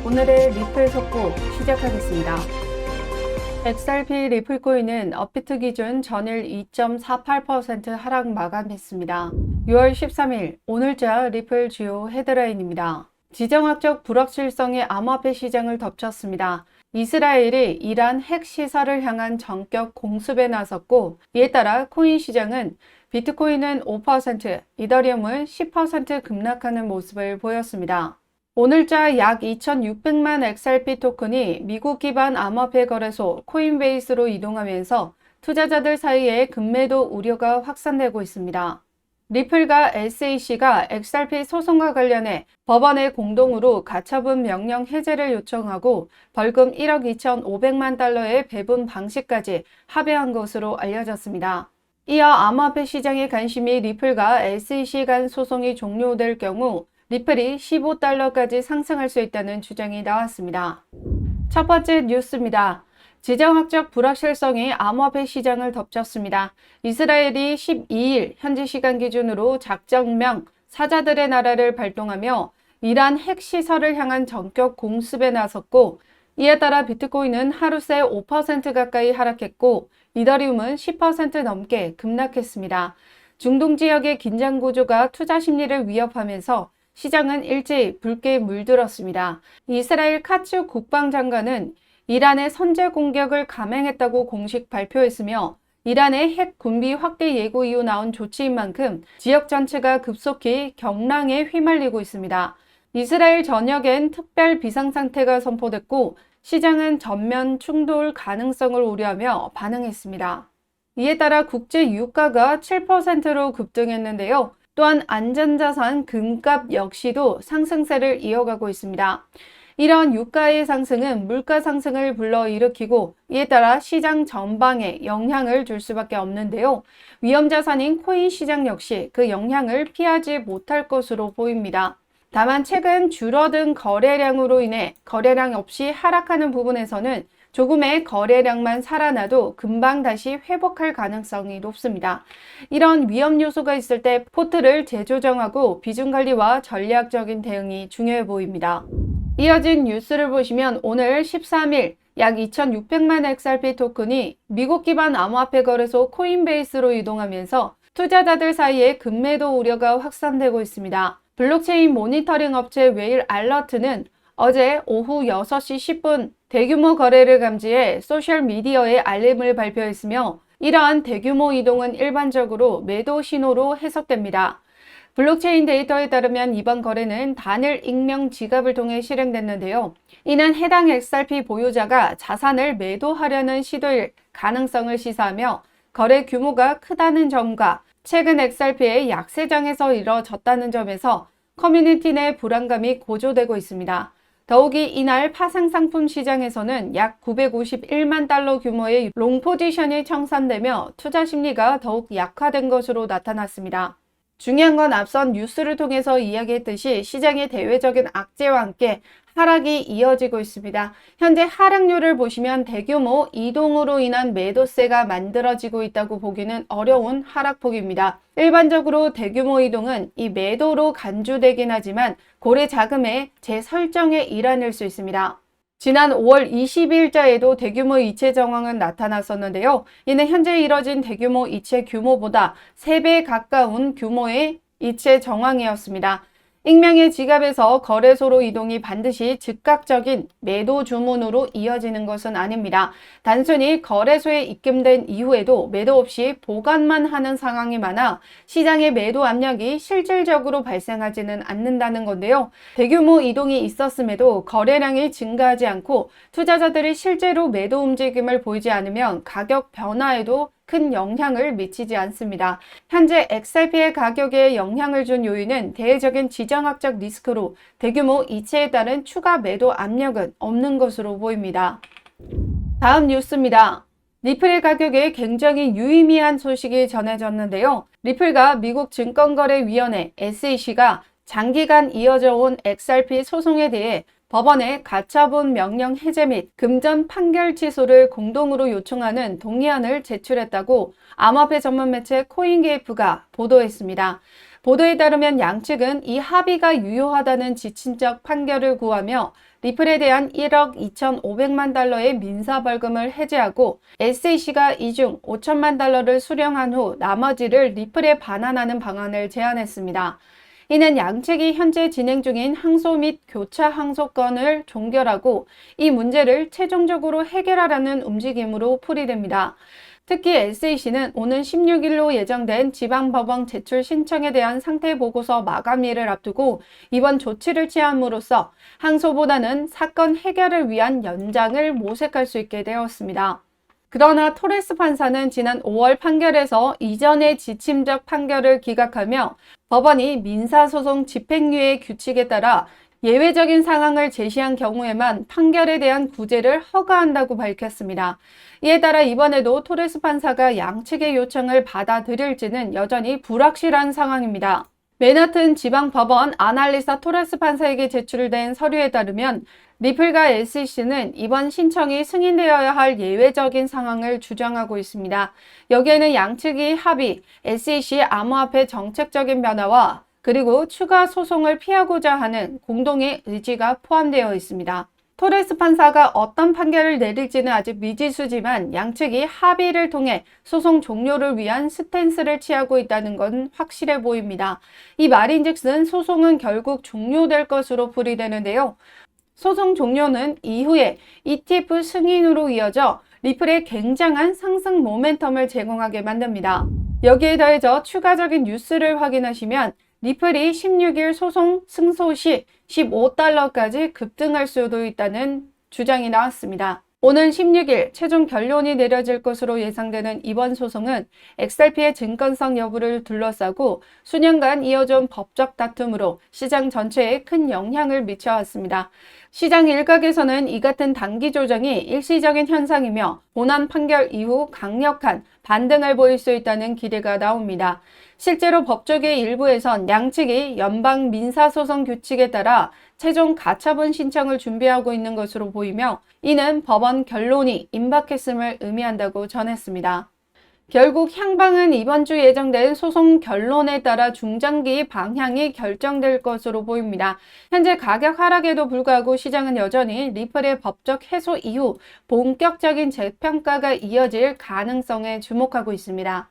오늘의 리플 속보 시작하겠습니다. XRP 리플코인은 업비트 기준 전일 2.48% 하락 마감했습니다. 6월 13일 오늘자 리플 주요 헤드라인입니다. 지정학적 불확실성이 암호화폐 시장을 덮쳤습니다. 이스라엘이 이란 핵 시설을 향한 전격 공습에 나섰고, 이에 따라 코인 시장은 비트코인은 5%, 이더리움은 10% 급락하는 모습을 보였습니다. 오늘자 약 2,600만 XRP 토큰이 미국 기반 암호화폐 거래소 코인베이스로 이동하면서 투자자들 사이에 급매도 우려가 확산되고 있습니다. 리플과 SEC가 XRP 소송과 관련해 법원에 공동으로 가처분 명령 해제를 요청하고 벌금 1억 2,500만 달러의 배분 방식까지 합의한 것으로 알려졌습니다. 이어 암호화폐 시장의 관심이 리플과 SEC 간 소송이 종료될 경우 리플이 15달러까지 상승할 수 있다는 주장이 나왔습니다. 첫 번째 뉴스입니다. 지정학적 불확실성이 암호화폐 시장을 덮쳤습니다. 이스라엘이 12일 현지 시간 기준으로 작전명 사자들의 나라를 발동하며 이란 핵시설을 향한 전격 공습에 나섰고, 이에 따라 비트코인은 하루 새 5% 가까이 하락했고 이더리움은 10% 넘게 급락했습니다. 중동 지역의 긴장 구조가 투자 심리를 위협하면서 시장은 일제히 붉게 물들었습니다. 이스라엘 카츠 국방장관은 이란의 선제 공격을 감행했다고 공식 발표했으며, 이란의 핵 군비 확대 예고 이후 나온 조치인 만큼 지역 전체가 급속히 경랑에 휘말리고 있습니다. 이스라엘 전역엔 특별 비상상태가 선포됐고 시장은 전면 충돌 가능성을 우려하며 반응했습니다. 이에 따라 국제 유가가 7%로 급등했는데요. 또한 안전자산 금값 역시도 상승세를 이어가고 있습니다. 이런 유가의 상승은 물가 상승을 불러일으키고 이에 따라 시장 전방에 영향을 줄 수밖에 없는데요. 위험자산인 코인 시장 역시 그 영향을 피하지 못할 것으로 보입니다. 다만 최근 줄어든 거래량으로 인해 거래량 없이 하락하는 부분에서는 조금의 거래량만 살아나도 금방 다시 회복할 가능성이 높습니다. 이런 위험 요소가 있을 때 포트를 재조정하고 비중 관리와 전략적인 대응이 중요해 보입니다. 이어진 뉴스를 보시면 오늘 13일 약 2,600만 XRP 토큰이 미국 기반 암호화폐 거래소 코인베이스로 이동하면서 투자자들 사이에 급매도 우려가 확산되고 있습니다. 블록체인 모니터링 업체 웨일 알러트는 어제 오후 6시 10분 대규모 거래를 감지해 소셜미디어에 알림을 발표했으며, 이러한 대규모 이동은 일반적으로 매도 신호로 해석됩니다. 블록체인 데이터에 따르면 이번 거래는 단일 익명 지갑을 통해 실행됐는데요. 이는 해당 XRP 보유자가 자산을 매도하려는 시도일 가능성을 시사하며 거래 규모가 크다는 점과 최근 XRP의 약세장에서 이뤄졌다는 점에서 커뮤니티 내 불안감이 고조되고 있습니다. 더욱이 이날 파생상품 시장에서는 약 951만 달러 규모의 롱 포지션이 청산되며 투자 심리가 더욱 약화된 것으로 나타났습니다. 중요한 건 앞선 뉴스를 통해서 이야기했듯이 시장의 대외적인 악재와 함께 하락이 이어지고 있습니다. 현재 하락률을 보시면 대규모 이동으로 인한 매도세가 만들어지고 있다고 보기는 어려운 하락폭입니다. 일반적으로 대규모 이동은 이 매도로 간주되긴 하지만 고래 자금의 재설정의 일환일 수 있습니다. 지난 5월 22일자에도 대규모 이체 정황은 나타났었는데요. 이는 현재 이뤄진 대규모 이체 규모보다 3배 가까운 규모의 이체 정황이었습니다. 익명의 지갑에서 거래소로 이동이 반드시 즉각적인 매도 주문으로 이어지는 것은 아닙니다. 단순히 거래소에 입금된 이후에도 매도 없이 보관만 하는 상황이 많아 시장의 매도 압력이 실질적으로 발생하지는 않는다는 건데요. 대규모 이동이 있었음에도 거래량이 증가하지 않고 투자자들이 실제로 매도 움직임을 보이지 않으면 가격 변화에도 큰 영향을 미치지 않습니다. 현재 XRP의 가격에 영향을 준 요인은 대외적인 지정학적 리스크로 대규모 이체에 따른 추가 매도 압력은 없는 것으로 보입니다. 다음 뉴스입니다. 리플의 가격에 굉장히 유의미한 소식이 전해졌는데요. 리플과 미국 증권거래위원회 SEC가 장기간 이어져 온 XRP 소송에 대해 법원에 가처분 명령 해제 및 금전 판결 취소를 공동으로 요청하는 동의안을 제출했다고 암호화폐 전문 매체 코인게이프가 보도했습니다. 보도에 따르면 양측은 이 합의가 유효하다는 지침적 판결을 구하며 리플에 대한 1억 2,500만 달러의 민사벌금을 해제하고 SEC가 이 중 5천만 달러를 수령한 후 나머지를 리플에 반환하는 방안을 제안했습니다. 이는 양측이 현재 진행 중인 항소 및 교차 항소건을 종결하고 이 문제를 최종적으로 해결하라는 움직임으로 풀이됩니다. 특히 SEC는 오는 16일로 예정된 지방법원 제출 신청에 대한 상태보고서 마감일을 앞두고 이번 조치를 취함으로써 항소보다는 사건 해결을 위한 연장을 모색할 수 있게 되었습니다. 그러나 토레스 판사는 지난 5월 판결에서 이전의 지침적 판결을 기각하며 법원이 민사소송 집행유예 규칙에 따라 예외적인 상황을 제시한 경우에만 판결에 대한 구제를 허가한다고 밝혔습니다. 이에 따라 이번에도 토레스 판사가 양측의 요청을 받아들일지는 여전히 불확실한 상황입니다. 맨하튼 지방법원 아날리사 토레스 판사에게 제출된 서류에 따르면 리플과 SEC는 이번 신청이 승인되어야 할 예외적인 상황을 주장하고 있습니다. 여기에는 양측이 합의, SEC 암호화폐 정책적인 변화와 그리고 추가 소송을 피하고자 하는 공동의 의지가 포함되어 있습니다. 토레스 판사가 어떤 판결을 내릴지는 아직 미지수지만 양측이 합의를 통해 소송 종료를 위한 스탠스를 취하고 있다는 건 확실해 보입니다. 이 말인즉슨 소송은 결국 종료될 것으로 풀이되는데요. 소송 종료는 이후에 ETF 승인으로 이어져 리플에 굉장한 상승 모멘텀을 제공하게 만듭니다. 여기에 더해져 추가적인 뉴스를 확인하시면 리플이 16일 소송 승소 시 15달러까지 급등할 수도 있다는 주장이 나왔습니다. 오는 16일 최종 결론이 내려질 것으로 예상되는 이번 소송은 XRP의 증권성 여부를 둘러싸고 수년간 이어져온 법적 다툼으로 시장 전체에 큰 영향을 미쳐왔습니다. 시장 일각에서는 이 같은 단기 조정이 일시적인 현상이며 본안 판결 이후 강력한 반등을 보일 수 있다는 기대가 나옵니다. 실제로 법조계 일부에선 양측이 연방 민사소송 규칙에 따라 최종 가처분 신청을 준비하고 있는 것으로 보이며 이는 법원 결론이 임박했음을 의미한다고 전했습니다. 결국 향방은 이번 주 예정된 소송 결론에 따라 중장기 방향이 결정될 것으로 보입니다. 현재 가격 하락에도 불구하고 시장은 여전히 리플의 법적 해소 이후 본격적인 재평가가 이어질 가능성에 주목하고 있습니다.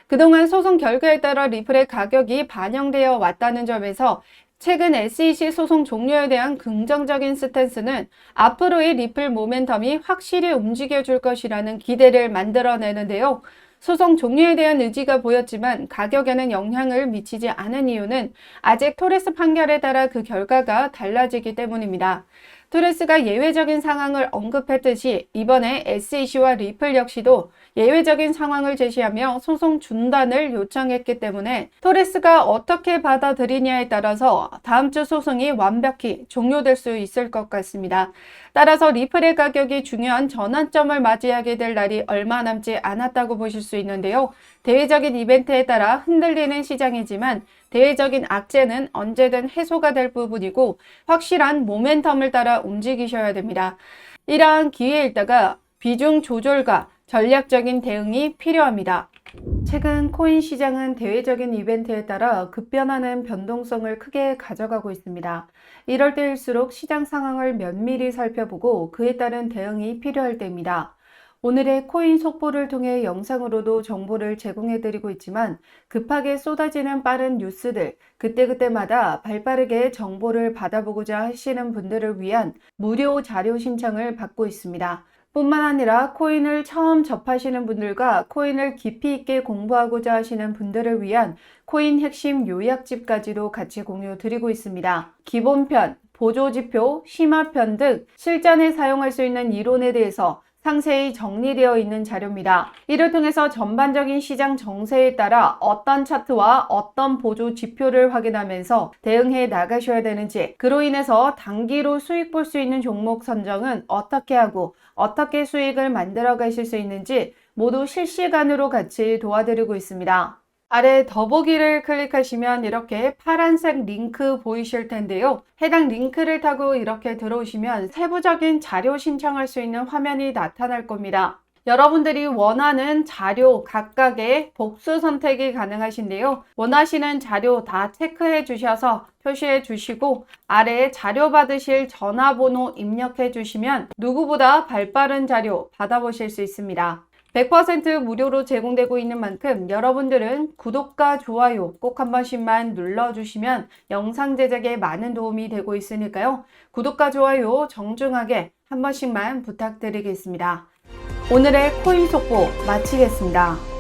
그동안 소송 결과에 따라 리플의 가격이 반영되어 왔다는 점에서 최근 SEC 소송 종료에 대한 긍정적인 스탠스는 앞으로의 리플 모멘텀이 확실히 움직여줄 것이라는 기대를 만들어내는데요. 소송 종료에 대한 의지가 보였지만 가격에는 영향을 미치지 않은 이유는 아직 토레스 판결에 따라 그 결과가 달라지기 때문입니다. 토레스가 예외적인 상황을 언급했듯이 이번에 SEC와 리플 역시도 예외적인 상황을 제시하며 소송 중단을 요청했기 때문에 토레스가 어떻게 받아들이냐에 따라서 다음 주 소송이 완벽히 종료될 수 있을 것 같습니다. 따라서 리플의 가격이 중요한 전환점을 맞이하게 될 날이 얼마 남지 않았다고 보실 수 있는데요. 대외적인 이벤트에 따라 흔들리는 시장이지만 대외적인 악재는 언제든 해소가 될 부분이고 확실한 모멘텀을 따라 움직이셔야 됩니다. 이러한 기회에 있다가 비중 조절과 전략적인 대응이 필요합니다. 최근 코인 시장은 대외적인 이벤트에 따라 급변하는 변동성을 크게 가져가고 있습니다. 이럴 때일수록 시장 상황을 면밀히 살펴보고 그에 따른 대응이 필요할 때입니다. 오늘의 코인 속보를 통해 영상으로도 정보를 제공해드리고 있지만 급하게 쏟아지는 빠른 뉴스들, 그때그때마다 발빠르게 정보를 받아보고자 하시는 분들을 위한 무료 자료 신청을 받고 있습니다. 뿐만 아니라 코인을 처음 접하시는 분들과 코인을 깊이 있게 공부하고자 하시는 분들을 위한 코인 핵심 요약집까지도 같이 공유 드리고 있습니다. 기본편, 보조지표, 심화편 등 실전에 사용할 수 있는 이론에 대해서 상세히 정리되어 있는 자료입니다. 이를 통해서 전반적인 시장 정세에 따라 어떤 차트와 어떤 보조 지표를 확인하면서 대응해 나가셔야 되는지, 그로 인해서 단기로 수익 볼 수 있는 종목 선정은 어떻게 하고 어떻게 수익을 만들어 가실 수 있는지 모두 실시간으로 같이 도와드리고 있습니다. 아래 더보기를 클릭하시면 이렇게 파란색 링크 보이실 텐데요. 해당 링크를 타고 이렇게 들어오시면 세부적인 자료 신청할 수 있는 화면이 나타날 겁니다. 여러분들이 원하는 자료 각각의 복수 선택이 가능하신데요. 원하시는 자료 다 체크해 주셔서 표시해 주시고 아래에 자료 받으실 전화번호 입력해 주시면 누구보다 발빠른 자료 받아보실 수 있습니다. 100% 무료로 제공되고 있는 만큼 여러분들은 구독과 좋아요 꼭 한 번씩만 눌러주시면 영상 제작에 많은 도움이 되고 있으니까요. 구독과 좋아요 정중하게 한 번씩만 부탁드리겠습니다. 오늘의 코인 속보 마치겠습니다.